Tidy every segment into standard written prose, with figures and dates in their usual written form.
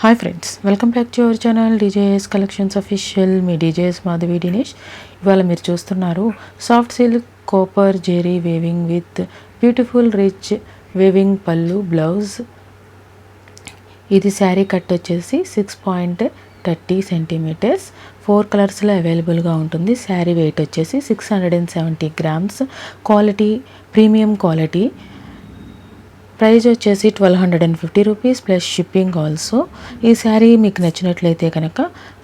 Hi friends, welcome back to our channel DJS collections official. మీ DJS Madhavi Dinesh. ఇవాళ మీరు చూస్తున్నారు soft silk copper zari weaving with beautiful rich weaving pallu blouse. ఇది sari cut వచ్చేసి 6.30 centimetres. 4 కలర్స్లో అవైలబుల్గా ఉంటుంది. శారీ వెయిట్ వచ్చేసి 670 grams. Quality premium quality. Price వచ్చేసి 1250 రూపీస్ ప్లస్ షిప్పింగ్ ఆల్సో. ఈ శారీ మీకు నచ్చినట్లయితే కనుక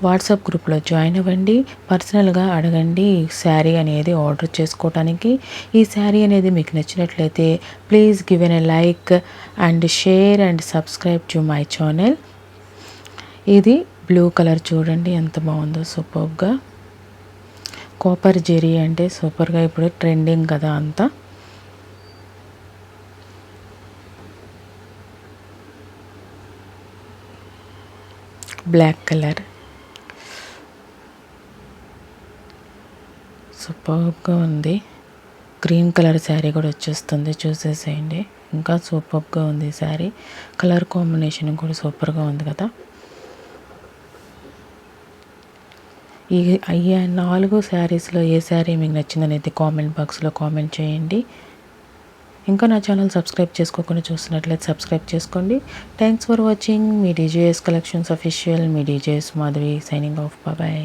వాట్సాప్ గ్రూప్లో జాయిన్ అవ్వండి, పర్సనల్గా అడగండి ఈ శారీ అనేది ఆర్డర్ చేసుకోవడానికి. ఈ శారీ అనేది మీకు నచ్చినట్లయితే please give an a like and share and subscribe to my channel. ఇది బ్లూ కలర్ చూడండి ఎంత బాగుందో, సూపర్గా. కాపర్ జెరీ అంటే సూపర్గా ఇప్పుడు ట్రెండింగ్ కదా అంతా. బ్లాక్ కలర్ సూపర్గా ఉంది. గ్రీన్ కలర్ శారీ కూడా వచ్చేస్తుంది, చూసేసేయండి. ఇంకా సూపర్గా ఉంది శారీ. కలర్ కాంబినేషన్ కూడా సూపర్గా ఉంది కదా. ఈ 4 శారీస్లో ఏ శారీ మీకు నచ్చిందనేది కామెంట్ బాక్స్లో కామెంట్ చేయండి. ఇంకా నా ఛానల్ సబ్స్క్రైబ్ చేసుకోకుండా చూస్తున్నట్లయితే సబ్స్క్రైబ్ చేసుకోండి. Thanks for watching. మీ డీజేఎస్ కలెక్షన్స్ అఫీషియల్. మీ DJS Madhavi signing off. Bye.